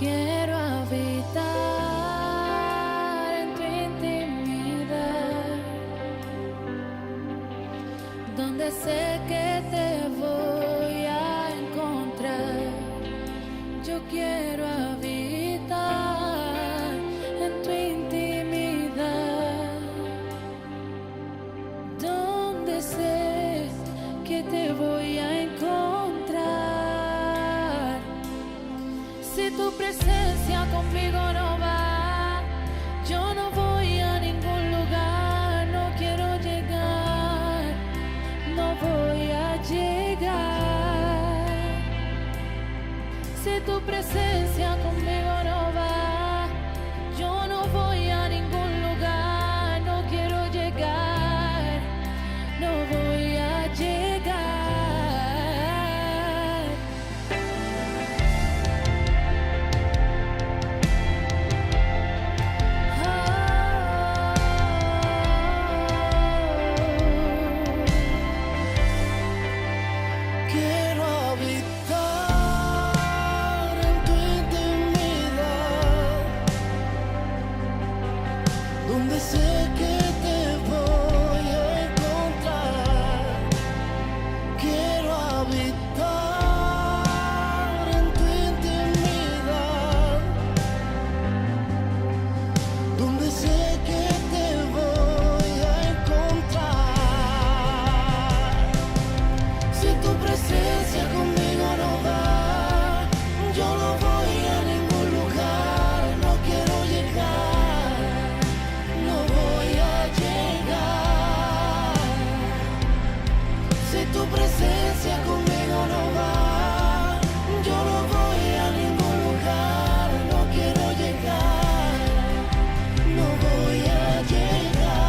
quiero habitar en tu intimidad, donde sé que te voy a encontrar. Yo quiero habitar en tu intimidad, donde sé que te voy a encontrar. Si tu presencia conmigo no va, yo no voy a ningún lugar, no quiero llegar, no voy a llegar. Si tu presencia conmigo no va, yo no voy a ningún lugar, no quiero llegar, no voy a llegar. Quiero habitar en tu intimidad, donde sé que te voy a encontrar. Quiero habitar en tu intimidad, donde sé que te voy a encontrar. Si tu presencia conmigo no va, yo no voy a ningún lugar, no quiero llegar, no voy a llegar. Si tu presencia conmigo no va, yo no voy a ningún lugar, no quiero llegar, no voy a llegar.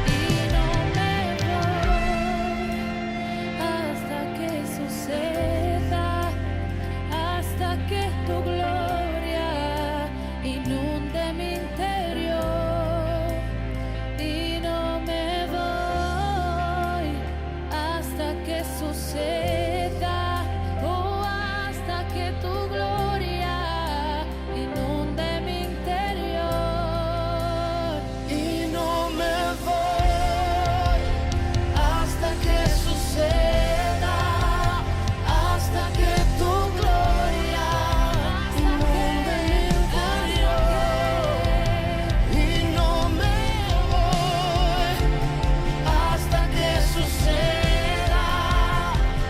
Y no me voy hasta que suceda, hasta que tu gloria inunde mi interior. Y no me voy hasta que suceda, oh, hasta que tu gloria inunde mi interior. Y no me voy hasta que suceda, hasta que tu gloria inunde mi interior. Y no me voy hasta que suceda,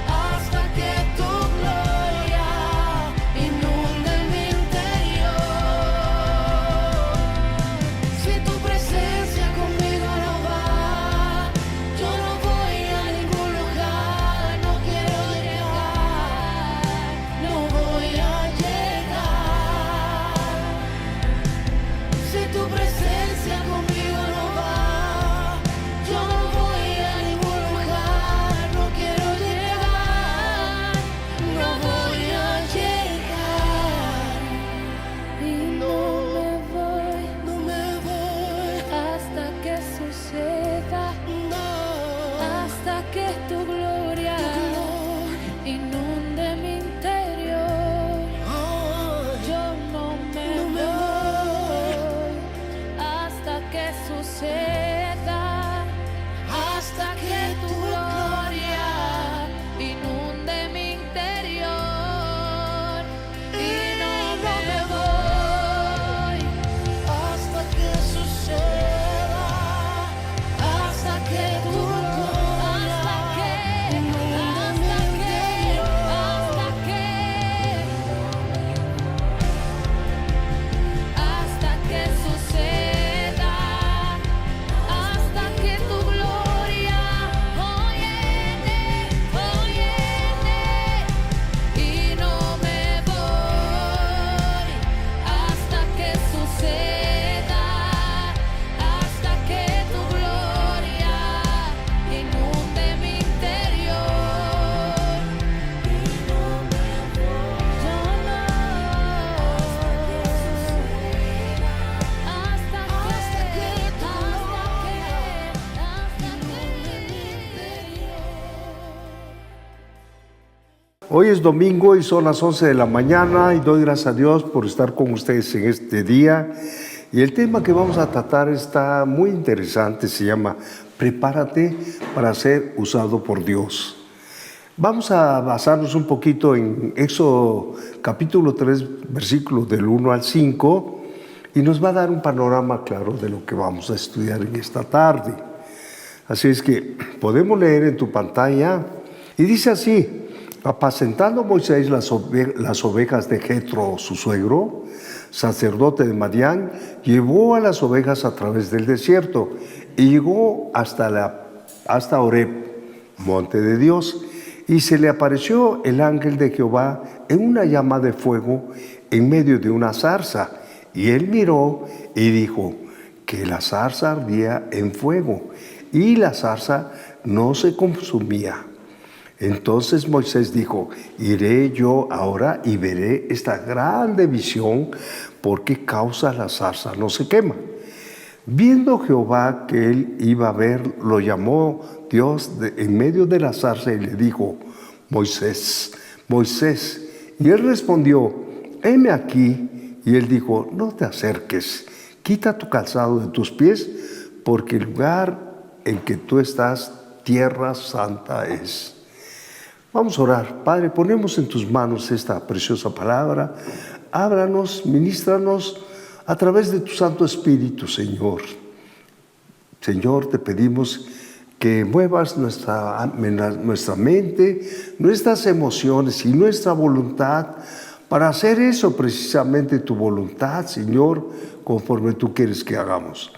hasta que tu gloria inunde mi interior. Si tu presencia conmigo no va, yo no voy a ningún lugar, no quiero llegar, no voy a llegar. Si tu presencia conmigo no va, yo no voy a ningún lugar, no quiero llegar, no voy a llegar. Y no No me voy, hasta que suceda, no. hasta que tu gloria inunde mi interior. Ay, Yo no me No me voy Hoy es domingo y son las 11 de la mañana y doy gracias a Dios por estar con ustedes en este día. Y el tema que vamos a tratar está muy interesante, se llama Prepárate para ser usado por Dios. Vamos a basarnos un poquito en Éxodo capítulo 3, versículos del 1 al 5, y nos va a dar un panorama claro de lo que vamos a estudiar en esta tarde. Así es que podemos leer en tu pantalla, y dice así: apacentando Moisés las ovejas de Jetro, su suegro, sacerdote de Madián, llevó a las ovejas a través del desierto y llegó hasta Horeb, monte de Dios, y se le apareció el ángel de Jehová en una llama de fuego en medio de una zarza. Y él miró y dijo que la zarza ardía en fuego y la zarza no se consumía. Entonces Moisés dijo: iré yo ahora y veré esta grande visión, ¿por qué causa la zarza no se quema? Viendo Jehová que él iba a ver, lo llamó Dios en medio de la zarza y le dijo: Moisés, Moisés. Y él respondió: heme aquí. Y él dijo: no te acerques, quita tu calzado de tus pies, porque el lugar en que tú estás, tierra santa es. Vamos a orar. Padre, ponemos en tus manos esta preciosa palabra. Ábranos, ministranos a través de tu Santo Espíritu, Señor. Señor, te pedimos que muevas nuestra mente, nuestras emociones y nuestra voluntad para hacer eso, precisamente tu voluntad, Señor, conforme tú quieres que hagamos.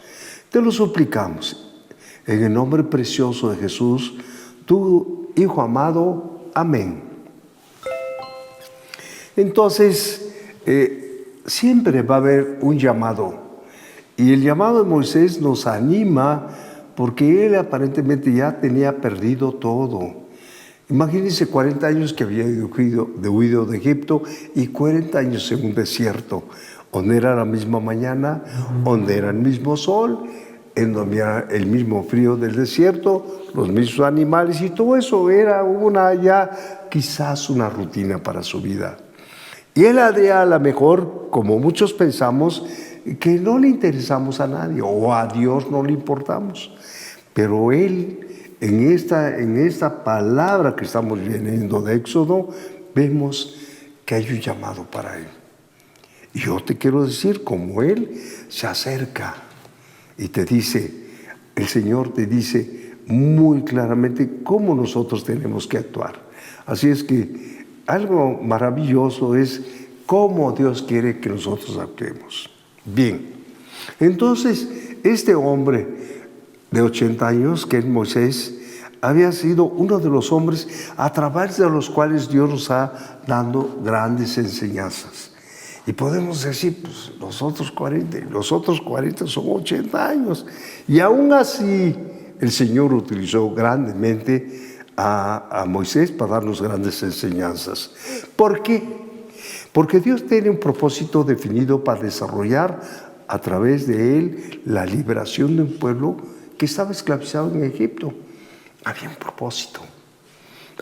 Te lo suplicamos en el nombre precioso de Jesús, tu Hijo amado. Amén. Entonces, siempre va a haber un llamado. Y el llamado de Moisés nos anima porque él aparentemente ya tenía perdido todo. Imagínense 40 años que había huido de Egipto y 40 años en un desierto, donde era la misma mañana, donde era el mismo sol, en donde era el mismo frío del desierto, los mismos animales, y todo eso era quizás una rutina para su vida. Y él haría a lo mejor, como muchos pensamos, que no le interesamos a nadie o a Dios no le importamos. Pero él, en esta palabra que estamos leyendo de Éxodo, vemos que hay un llamado para él. Y yo te quiero decir, como él se acerca y te dice, el Señor te dice muy claramente cómo nosotros tenemos que actuar. Así es que algo maravilloso es cómo Dios quiere que nosotros actuemos. Bien, entonces este hombre de 80 años, que es Moisés, había sido uno de los hombres a través de los cuales Dios nos ha dado grandes enseñanzas. Y podemos decir, pues los otros 40 son 80 años. Y aún así el Señor utilizó grandemente a Moisés para darnos grandes enseñanzas. ¿Por qué? Porque Dios tiene un propósito definido para desarrollar a través de él la liberación de un pueblo que estaba esclavizado en Egipto. Había un propósito.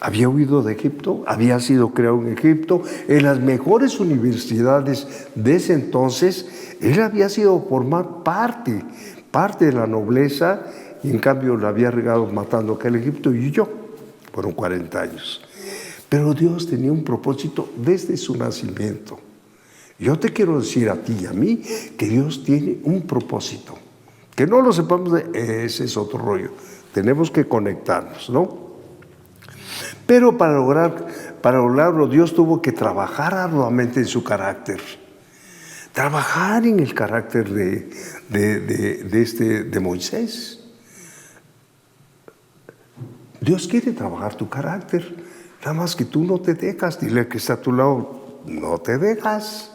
Había huido de Egipto, había sido creado en Egipto, en las mejores universidades de ese entonces. Él había sido formar parte de la nobleza, y en cambio lo había regado matando a aquel Egipto y huyó. Fueron 40 años. Pero Dios tenía un propósito desde su nacimiento. Yo te quiero decir a ti y a mí que Dios tiene un propósito. Que no lo sepamos, ese es otro rollo. Tenemos que conectarnos, ¿no? Pero para lograrlo, Dios tuvo que trabajar arduamente en su carácter. Trabajar en el carácter de Moisés. Dios quiere trabajar tu carácter. Nada más que tú no te dejas. Dile al que está a tu lado, no te dejas.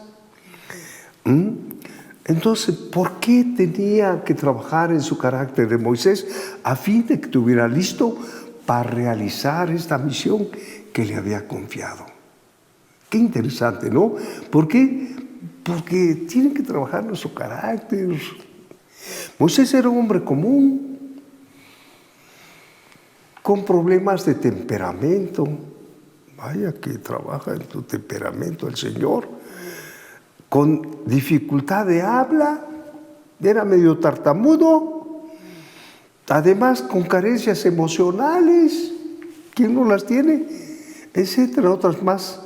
Entonces, ¿por qué tenía que trabajar en su carácter de Moisés? A fin de que estuviera listo para realizar esta misión que le había confiado. Qué interesante, ¿no? ¿Por qué? Porque tiene que trabajar nuestro carácter. Moisés era un hombre común, con problemas de temperamento, Vaya que trabaja en tu temperamento el Señor. Con dificultad de habla, era medio tartamudo, además con carencias emocionales, ¿quién no las tiene? Etcétera, otras más,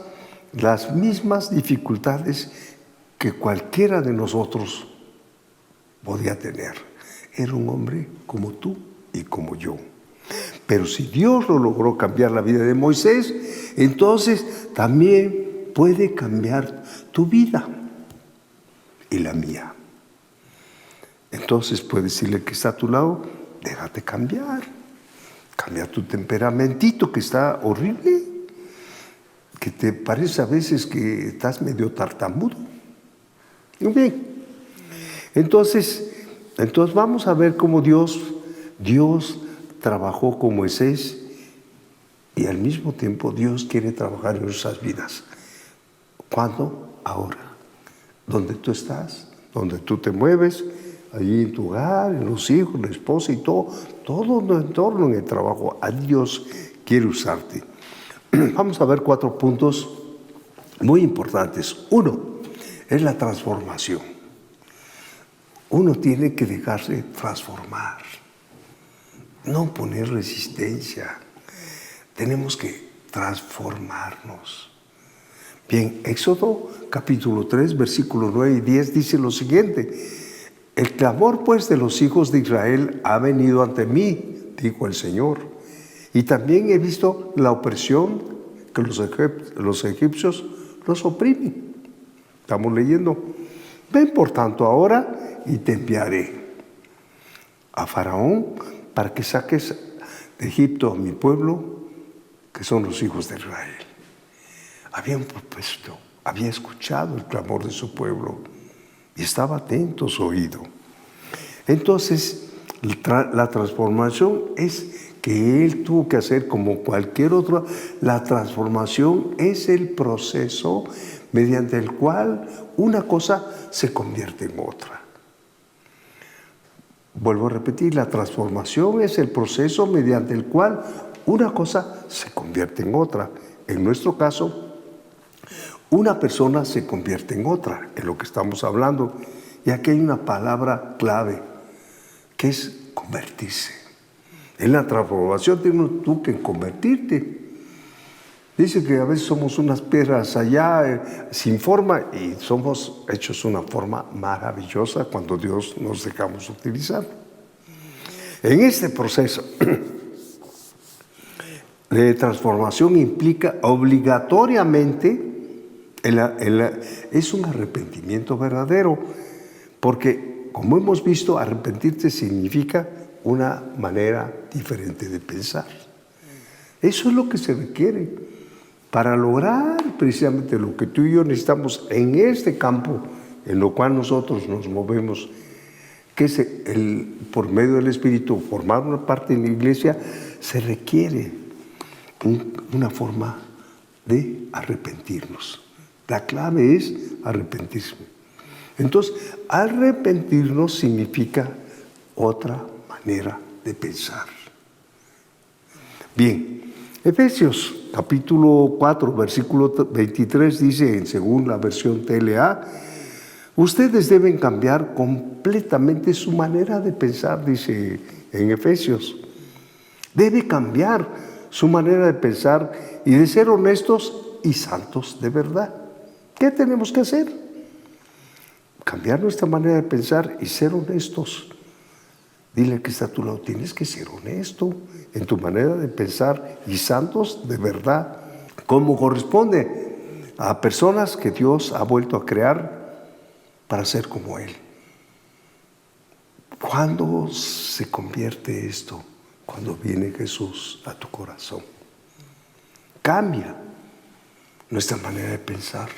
las mismas dificultades que cualquiera de nosotros podía tener. Era un hombre como tú y como yo. Pero si Dios lo logró cambiar la vida de Moisés, entonces también puede cambiar tu vida y la mía. Entonces puedes decirle que está a tu lado, déjate cambiar. Cambia tu temperamentito que está horrible, que te parece a veces que estás medio tartamudo. Muy bien. Entonces vamos a ver cómo Dios trabajó con Moisés y al mismo tiempo Dios quiere trabajar en nuestras vidas. ¿Cuándo? Ahora. Donde tú estás, donde tú te mueves, allí en tu hogar, en los hijos, la esposa y todo en tu entorno, en el trabajo. A Dios quiere usarte. Vamos a ver 4 puntos muy importantes. 1 es la transformación. Uno tiene que dejarse transformar, no poner resistencia. Tenemos que transformarnos. Bien, Éxodo capítulo 3, versículos 9 y 10 dice lo siguiente: el clamor pues de los hijos de Israel ha venido ante mí, dijo el Señor, y también he visto la opresión que los egipcios los oprimen. Estamos leyendo. Ven por tanto ahora y te enviaré a Faraón para que saques de Egipto a mi pueblo, que son los hijos de Israel. Había escuchado el clamor de su pueblo y estaba atento a su oído. Entonces, la transformación es que él tuvo que hacer como cualquier otro. La transformación es el proceso mediante el cual una cosa se convierte en otra. Vuelvo a repetir, la transformación es el proceso mediante el cual una cosa se convierte en otra. En nuestro caso, una persona se convierte en otra, en lo que estamos hablando. Y aquí hay una palabra clave, que es convertirse. En la transformación tienes tú que convertirte. Dice que a veces somos unas piedras allá sin forma y somos hechos una forma maravillosa cuando Dios nos dejamos utilizar. En este proceso de transformación implica obligatoriamente es un arrepentimiento verdadero, porque como hemos visto, arrepentirte significa una manera diferente de pensar. Eso es lo que se requiere para lograr precisamente lo que tú y yo necesitamos en este campo en lo cual nosotros nos movemos, que es por medio del Espíritu, formar una parte en la iglesia. Se requiere una forma de arrepentirnos. La clave es arrepentirse. Entonces, arrepentirnos significa otra manera de pensar. Bien, Efesios capítulo 4, versículo 23 dice, según la versión TLA, ustedes deben cambiar completamente su manera de pensar, dice en Efesios. Debe cambiar su manera de pensar y de ser honestos y santos de verdad. ¿Qué tenemos que hacer? Cambiar nuestra manera de pensar y ser honestos. Dile que está a tu lado, tienes que ser honesto en tu manera de pensar y santos de verdad, como corresponde a personas que Dios ha vuelto a crear para ser como Él. ¿Cuándo se convierte esto? Cuando viene Jesús a tu corazón. Cambia nuestra manera de pensar,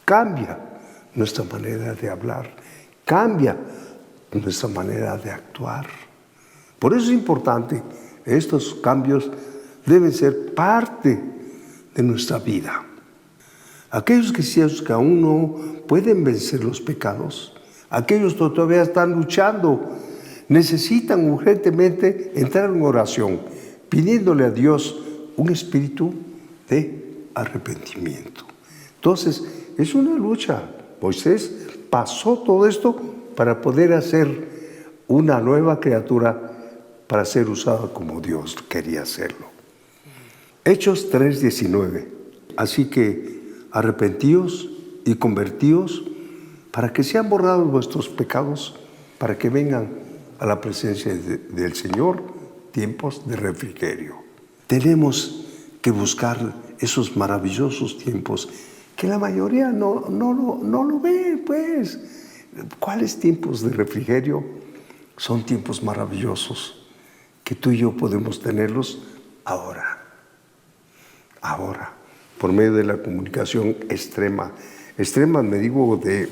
cambia nuestra manera de hablar, cambia nuestra manera de actuar. Por eso es importante, estos cambios deben ser parte de nuestra vida. Aquellos cristianos que aún no pueden vencer los pecados, aquellos que todavía están luchando, necesitan urgentemente entrar en oración, pidiéndole a Dios un espíritu de arrepentimiento. Entonces, es una lucha. Moisés pasó todo esto para poder hacer una nueva criatura, para ser usada como Dios quería hacerlo. Hechos 3:19. Así que arrepentíos y convertíos para que sean borrados vuestros pecados, para que vengan a la presencia del Señor tiempos de refrigerio. Tenemos que buscar esos maravillosos tiempos que la mayoría no lo ve, pues. ¿Cuáles tiempos de refrigerio? Son tiempos maravillosos que tú y yo podemos tenerlos ahora, por medio de la comunicación extrema me digo de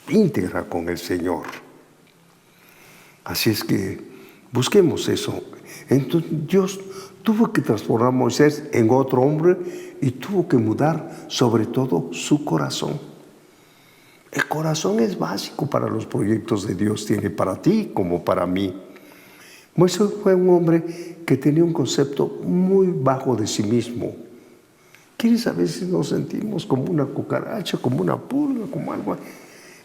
íntegra con el Señor. Así es que busquemos eso. Entonces Dios tuvo que transformar a Moisés en otro hombre y tuvo que mudar sobre todo su corazón. El corazón es básico para los proyectos de Dios, tiene para ti como para mí. Moisés fue un hombre que tenía un concepto muy bajo de sí mismo. ¿Quieres? A veces nos sentimos como una cucaracha, como una pulga, como algo.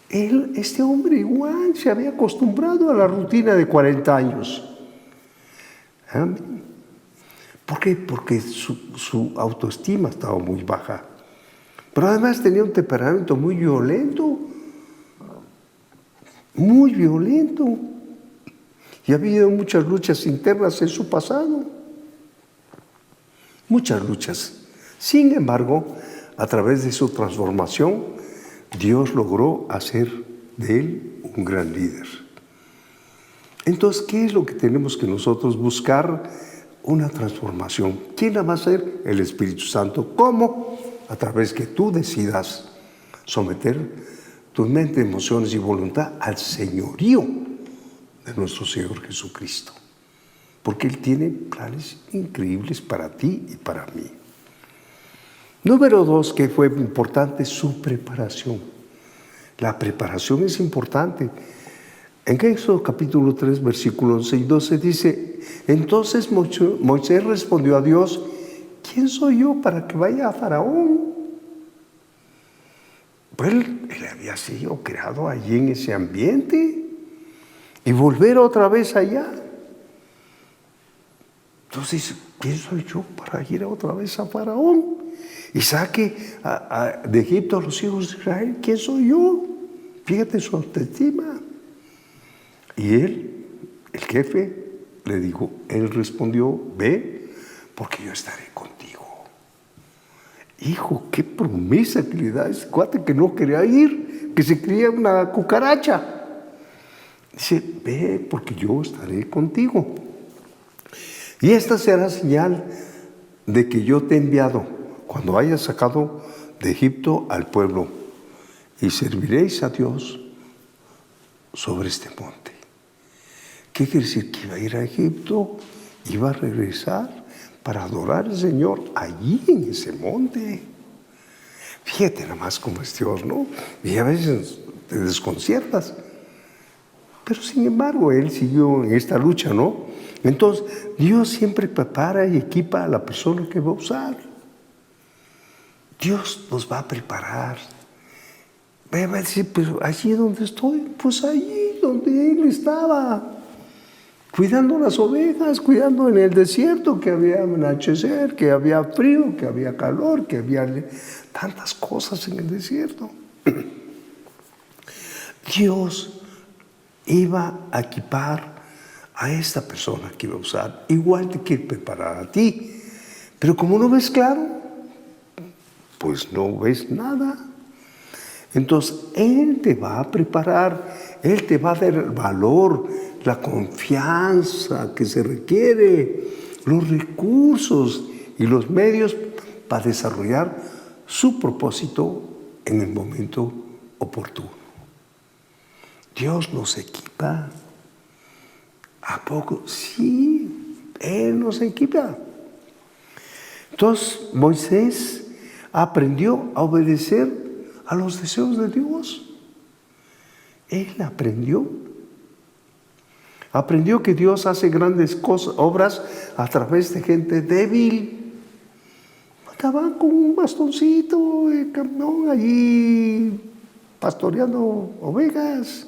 Este hombre igual se había acostumbrado a la rutina de 40 años. Amén. ¿Por qué? Porque su autoestima estaba muy baja. Pero además tenía un temperamento muy violento. Muy violento. Y ha habido muchas luchas internas en su pasado. Muchas luchas. Sin embargo, a través de su transformación, Dios logró hacer de él un gran líder. Entonces, ¿qué es lo que tenemos que nosotros buscar? Una transformación. ¿Quién la va a hacer? El Espíritu Santo. ¿Cómo? A través que tú decidas someter tu mente, emociones y voluntad al señorío de nuestro Señor Jesucristo. Porque Él tiene planes increíbles para ti y para mí. Número 2, que fue importante, su preparación. La preparación es importante. En Éxodo capítulo 3, versículos 11 y 12 dice: entonces Moisés respondió a Dios: ¿quién soy yo para que vaya a Faraón? Pues él había sido creado allí en ese ambiente y volver otra vez allá. Entonces, ¿quién soy yo para ir otra vez a Faraón? Y saque de Egipto a los hijos de Israel. ¿Quién soy yo? Fíjate su autoestima. Y él, el jefe, le dijo, él respondió: ve, porque yo estaré contigo. Hijo, qué promesa que le da ese cuate que no quería ir, que se creía una cucaracha. Dice: ve, porque yo estaré contigo. Y esta será señal de que yo te he enviado cuando hayas sacado de Egipto al pueblo, y serviréis a Dios sobre este monte. ¿Qué quiere decir? Que iba a ir a Egipto, iba a regresar para adorar al Señor allí en ese monte. Fíjate nada más cómo es Dios, ¿no? Y a veces te desconciertas. Pero sin embargo, Él siguió en esta lucha, ¿no? Entonces, Dios siempre prepara y equipa a la persona que va a usar. Dios nos va a preparar. Va a decir: pues allí donde estoy, pues allí donde Él estaba. Cuidando las ovejas, cuidando en el desierto, que había anochecer, que había frío, que había calor, que había tantas cosas en el desierto. Dios iba a equipar a esta persona que iba a usar. Igual te quiere preparar a ti. Pero como no ves claro, pues no ves nada. Entonces, Él te va a preparar, Él te va a dar el valor, la confianza que se requiere, los recursos y los medios para desarrollar su propósito en el momento oportuno. Dios nos equipa. ¿A poco? Sí, Él nos equipa. Entonces, Moisés aprendió a obedecer a los deseos de Dios. Él aprendió que Dios hace grandes cosas, obras a través de gente débil. estaban con un bastoncito, el camión allí pastoreando ovejas.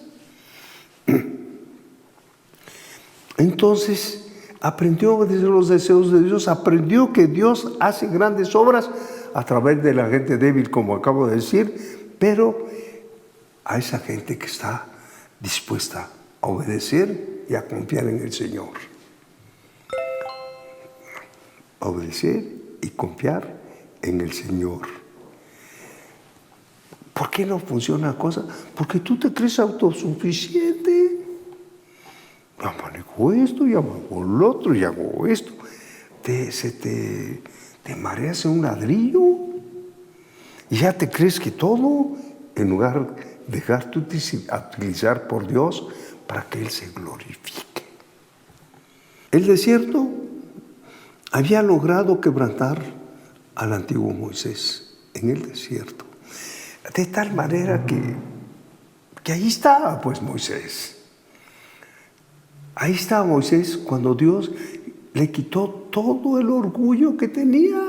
Entonces aprendió a obedecer los deseos de Dios, aprendió que Dios hace grandes obras a través de la gente débil, como acabo de decir, pero a esa gente que está dispuesta a obedecer y a confiar en el Señor. Obedecer y confiar en el Señor. ¿Por qué no funciona la cosa? Porque tú te crees autosuficiente. Ya manejo esto, ya manejo lo otro, ya hago esto. Te mareas en un ladrillo y ya te crees que todo, en lugar de dejarte utilizar por Dios para que Él se glorifique. El desierto había logrado quebrantar al antiguo Moisés en el desierto. De tal manera que ahí estaba pues Moisés. Ahí estaba Moisés cuando Dios le quitó todo el orgullo que tenía.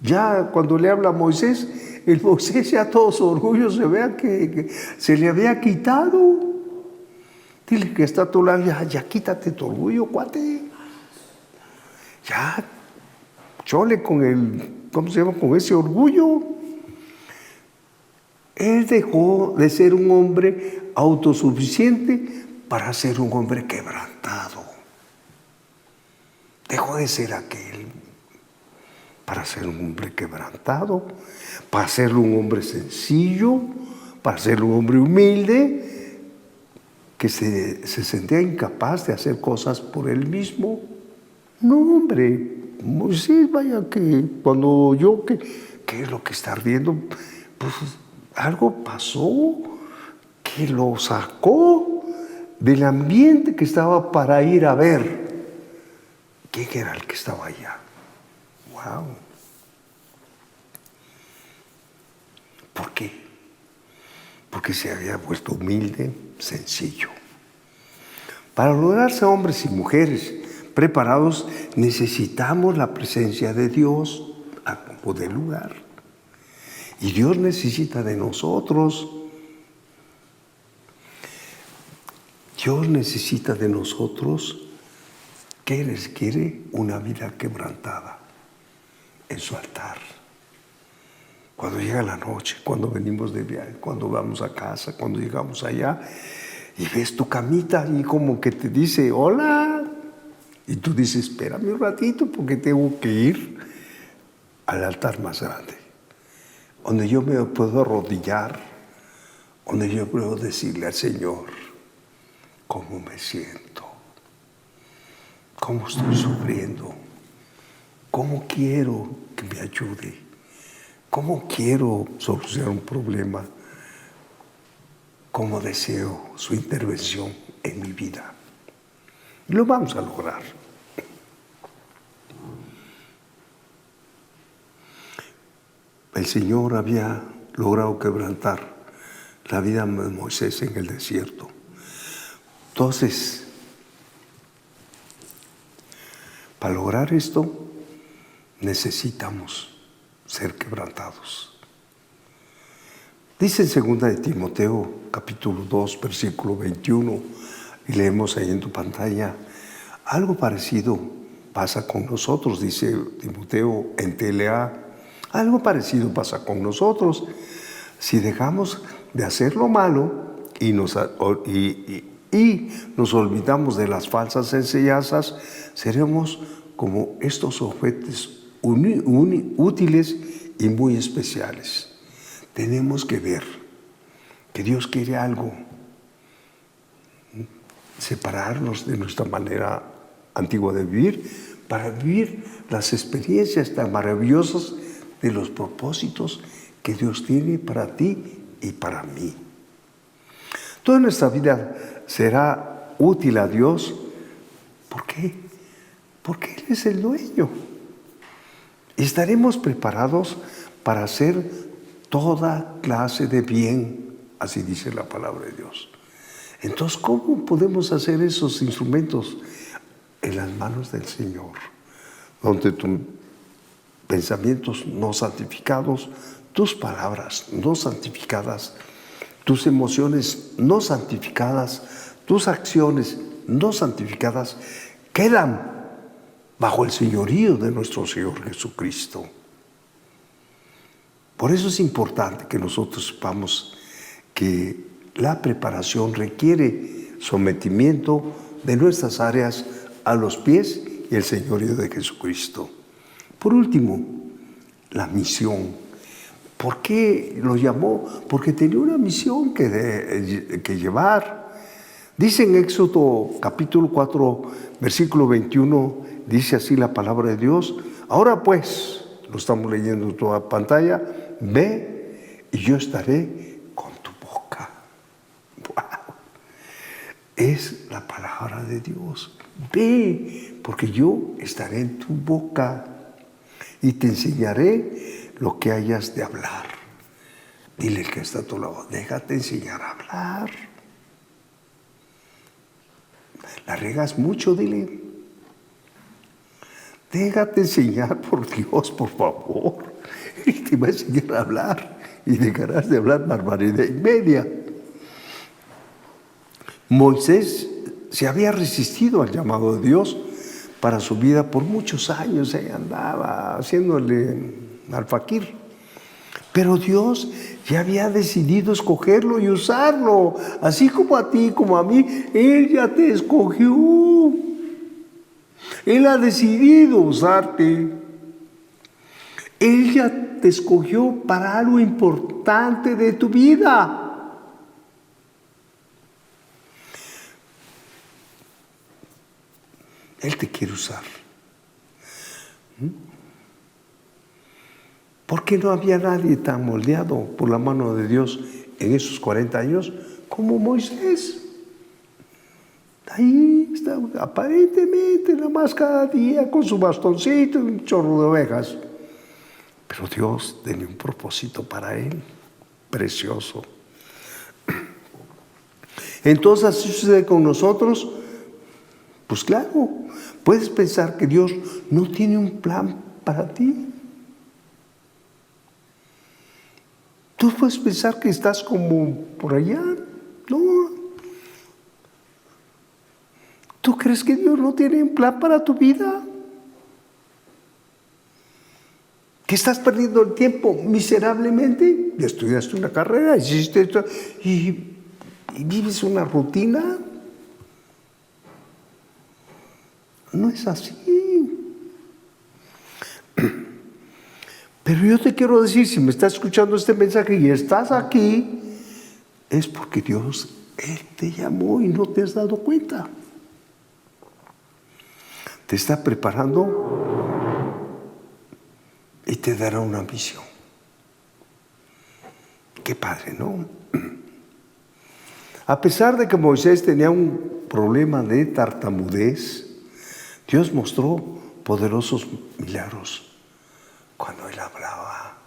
Ya cuando le habla a Moisés, el Moisés ya todo su orgullo se vea que se le había quitado. Dile que está a tu lado, ya quítate tu orgullo, cuate. Ya, chole con con ese orgullo. Él dejó de ser un hombre autosuficiente para ser un hombre quebrantado. Dejó de ser aquel para ser un hombre quebrantado, para ser un hombre sencillo, para ser un hombre humilde, que se sentía incapaz de hacer cosas por él mismo. No, hombre, Moisés, vaya que cuando yo, ¿qué es lo que está ardiendo? Pues algo pasó que lo sacó del ambiente que estaba para ir a ver quién era el que estaba allá. ¡Wow! ¿Por qué? Porque se había vuelto humilde, sencillo. Para lograr ser hombres y mujeres preparados, necesitamos la presencia de Dios a como de lugar. Y Dios necesita de nosotros. Dios necesita de nosotros. ¿Qué les quiere? Una vida quebrantada en su altar. Cuando llega la noche, cuando venimos de viaje, cuando vamos a casa, cuando llegamos allá y ves tu camita y como que te dice hola y tú dices espérame un ratito porque tengo que ir al altar más grande, donde yo me puedo arrodillar, donde yo puedo decirle al Señor cómo me siento, cómo estoy sufriendo, cómo quiero que me ayude, cómo quiero solucionar un problema, cómo deseo su intervención en mi vida. Y lo vamos a lograr. El Señor había logrado quebrantar la vida de Moisés en el desierto. Entonces, para lograr esto, necesitamos ser quebrantados. Dice en 2 de Timoteo, capítulo 2, versículo 21, y leemos ahí en tu pantalla, algo parecido pasa con nosotros, dice Timoteo en TLA, algo parecido pasa con nosotros. Si dejamos de hacer lo malo y nos olvidamos de las falsas enseñanzas, seremos como estos objetos útiles y muy especiales. Tenemos que ver que Dios quiere algo, separarnos de nuestra manera antigua de vivir para vivir las experiencias tan maravillosas de los propósitos que Dios tiene para ti y para mí. Toda nuestra vida será útil a Dios. ¿Por qué? Porque Él es el dueño. Estaremos preparados para hacer toda clase de bien, así dice la palabra de Dios. Entonces, ¿cómo podemos hacer esos instrumentos? En las manos del Señor, donde pensamientos no santificados, tus palabras no santificadas, tus emociones no santificadas, tus acciones no santificadas, quedan bajo el señorío de nuestro Señor Jesucristo. Por eso es importante que nosotros sepamos que la preparación requiere sometimiento de nuestras áreas a los pies y el señorío de Jesucristo. Por último, la misión. ¿Por qué lo llamó? Porque tenía una misión que llevar. Dice en Éxodo capítulo 4, versículo 21, dice así la palabra de Dios: ahora pues, lo estamos leyendo en toda pantalla, ve y yo estaré con tu boca. ¡Wow! Es la palabra de Dios. Ve, porque yo estaré en tu boca y te enseñaré lo que hayas de hablar. Dile al que está a tu lado: déjate enseñar a hablar. La regas mucho, dile: déjate enseñar por Dios, por favor. Y te va a enseñar a hablar y dejarás de hablar barbaridad y media. Moisés se había resistido al llamado de Dios para su vida por muchos años. Andaba haciéndole al faquir. Pero Dios ya había decidido escogerlo y usarlo. Así como a ti, como a mí, Él ya te escogió. Él ha decidido usarte. Él ya te escogió para algo importante de tu vida. Él te quiere usar. ¿Por qué no había nadie tan moldeado por la mano de Dios en esos 40 años como Moisés? Ahí está, aparentemente, nada más cada día con su bastoncito y un chorro de ovejas. Pero Dios tenía un propósito para él, precioso. Entonces, así sucede con nosotros. Pues claro, puedes pensar que Dios no tiene un plan para ti. Tú puedes pensar que estás como por allá. No. ¿Tú crees que Dios no tiene un plan para tu vida? ¿Que estás perdiendo el tiempo miserablemente? Estudiaste una carrera, hiciste esto y vives una rutina. No es así. Pero yo te quiero decir, si me estás escuchando este mensaje y estás aquí, es porque Dios, Él te llamó y no te has dado cuenta. Te está preparando y te dará una misión. Qué padre, ¿no? A pesar de que Moisés tenía un problema de tartamudez, Dios mostró poderosos milagros cuando Él hablaba.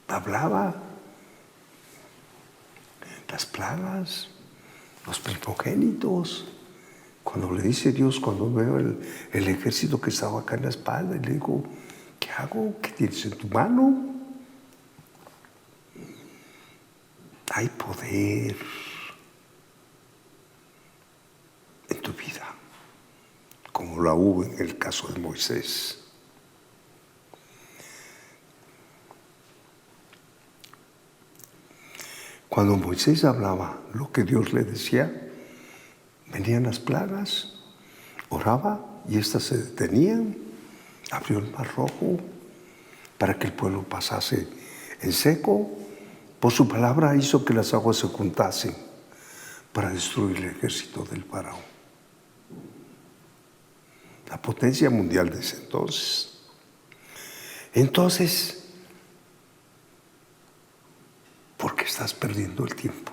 Hablaba las plagas, los primogénitos. Cuando le dice Dios, cuando veo el ejército que estaba acá en la espalda, y le digo: ¿qué hago? ¿Qué tienes en tu mano? Hay poder en tu vida, como la hubo en el caso de Moisés. Cuando Moisés hablaba lo que Dios le decía, venían las plagas, oraba y éstas se detenían, abrió el mar rojo para que el pueblo pasase en seco. Por su palabra hizo que las aguas se juntasen para destruir el ejército del faraón, la potencia mundial de ese entonces. Entonces, ¿por qué estás perdiendo el tiempo?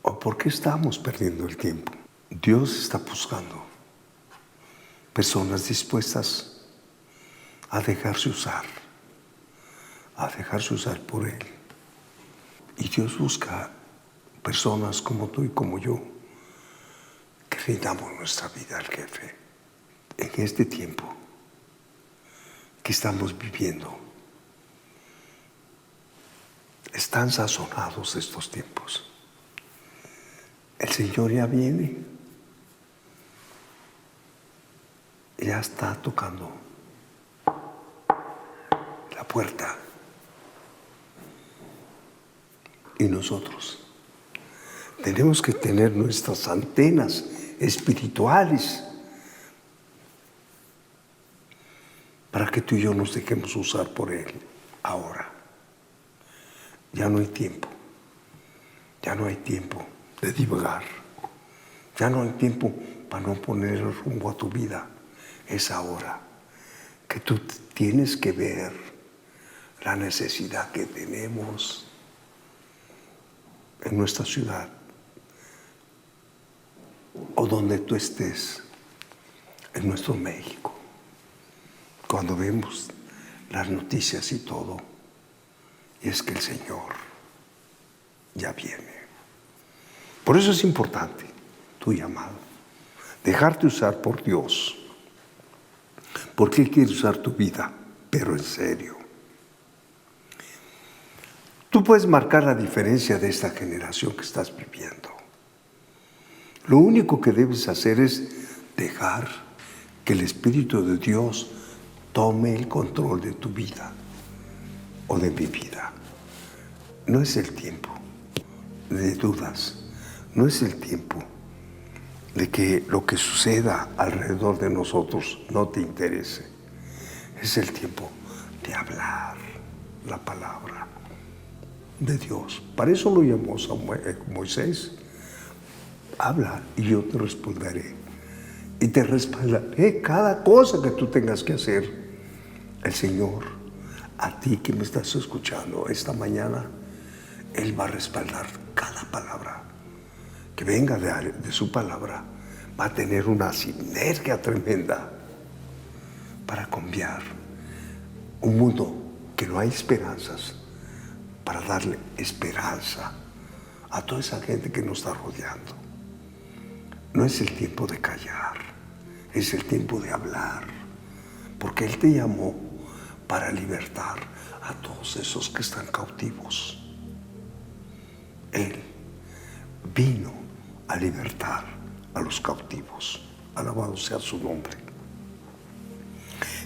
¿O por qué estamos perdiendo el tiempo? Dios está buscando personas dispuestas a dejarse usar por Él. Y Dios busca personas como tú y como yo, que rindamos nuestra vida al jefe. En este tiempo que estamos viviendo, están sazonados estos tiempos. El Señor ya viene, ya está tocando la puerta. Y nosotros tenemos que tener nuestras antenas espirituales para que tú y yo nos dejemos usar por Él ahora. Ya no hay tiempo. Ya no hay tiempo de divagar. Ya no hay tiempo para no poner el rumbo a tu vida. Es ahora que tú tienes que ver la necesidad que tenemos en nuestra ciudad o donde tú estés, en nuestro México. Cuando vemos las noticias y todo, y es que el Señor ya viene. Por eso es importante tu llamado, dejarte usar por Dios, porque Él quiere usar tu vida, pero en serio. Tú puedes marcar la diferencia de esta generación que estás viviendo. Lo único que debes hacer es dejar que el Espíritu de Dios tome el control de tu vida o de mi vida. No es el tiempo de dudas, no es el tiempo de que lo que suceda alrededor de nosotros no te interese. Es el tiempo de hablar la palabra de Dios. Para eso lo llamó Moisés. Habla y yo te responderé. Y te respaldaré cada cosa que tú tengas que hacer. El Señor, a ti que me estás escuchando esta mañana, Él va a respaldar cada palabra que venga de su palabra. Va a tener una sinergia tremenda para cambiar un mundo que no hay esperanzas, para darle esperanza a toda esa gente que nos está rodeando. No es el tiempo de callar, es el tiempo de hablar, porque Él te llamó para libertar a todos esos que están cautivos. Él vino a libertar a los cautivos. Alabado sea su nombre.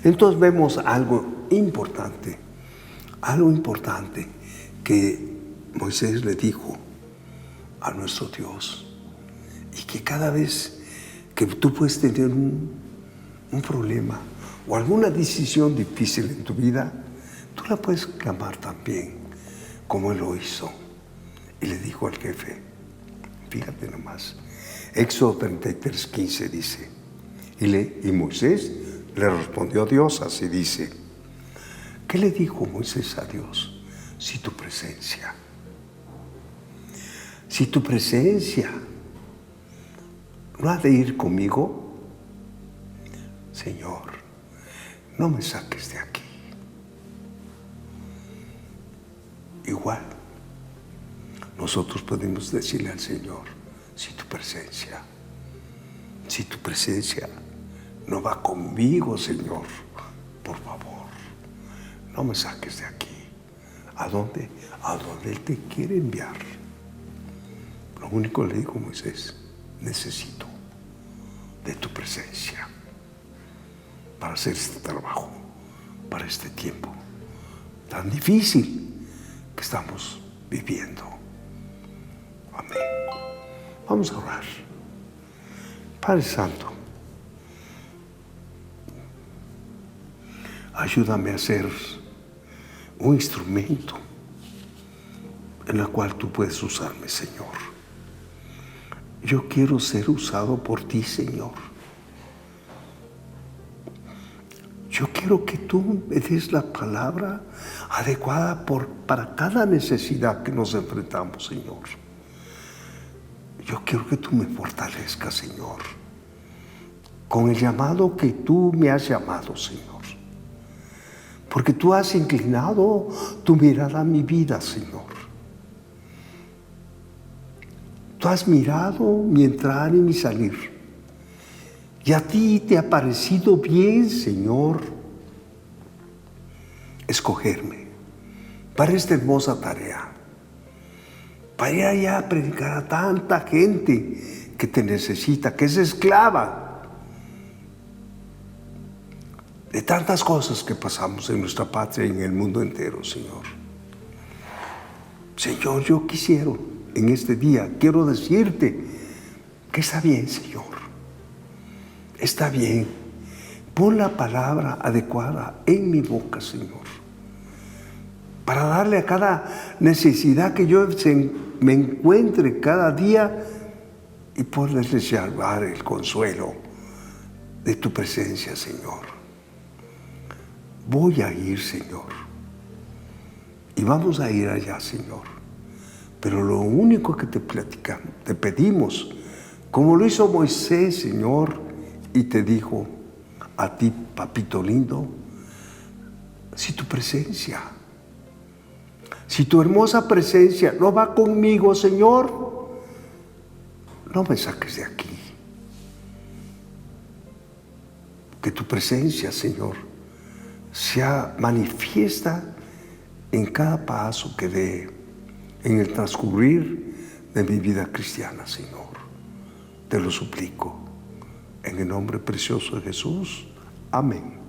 Entonces vemos algo importante que Moisés le dijo a nuestro Dios, y que cada vez que tú puedes tener un problema o alguna decisión difícil en tu vida, tú la puedes clamar también, como Él lo hizo. Y le dijo al jefe, fíjate nomás, Éxodo 33:15 dice, y Moisés le respondió a Dios, así dice. ¿Qué le dijo Moisés a Dios? Si tu presencia no ha de ir conmigo, Señor, no me saques de aquí. Igual, nosotros podemos decirle al Señor, si tu presencia no va conmigo, Señor, por favor, no me saques de aquí. ¿A dónde? A donde Él te quiere enviar. Lo único que le dijo Moisés, necesito de tu presencia para hacer este trabajo, para este tiempo tan difícil que estamos viviendo. Amén. Vamos a orar. Padre Santo, ayúdame a ser un instrumento en el cual tú puedes usarme, Señor. Yo quiero ser usado por ti, Señor. Yo quiero que tú me des la palabra adecuada para cada necesidad que nos enfrentamos, Señor. Yo quiero que tú me fortalezcas, Señor, con el llamado que tú me has llamado, Señor. Porque tú has inclinado tu mirada a mi vida, Señor. Tú has mirado mi entrar y mi salir. Y a ti te ha parecido bien, Señor, escogerme para esta hermosa tarea, para ir allá a predicar a tanta gente que te necesita, que es esclava de tantas cosas que pasamos en nuestra patria y en el mundo entero, Señor. Señor, yo quisiera en este día, quiero decirte que está bien, Señor. Está bien. Pon la palabra adecuada en mi boca, Señor, para darle a cada necesidad que yo me encuentre cada día y poderles llevar el consuelo de tu presencia, Señor. Voy a ir, Señor, y vamos a ir allá, Señor. Pero lo único que te pedimos, como lo hizo Moisés, Señor, y te dijo a ti, papito lindo, si tu presencia, si tu hermosa presencia no va conmigo, Señor, no me saques de aquí. Que tu presencia, Señor, sea manifiesta en cada paso que dé, en el transcurrir de mi vida cristiana, Señor. Te lo suplico, en el nombre precioso de Jesús. Amén.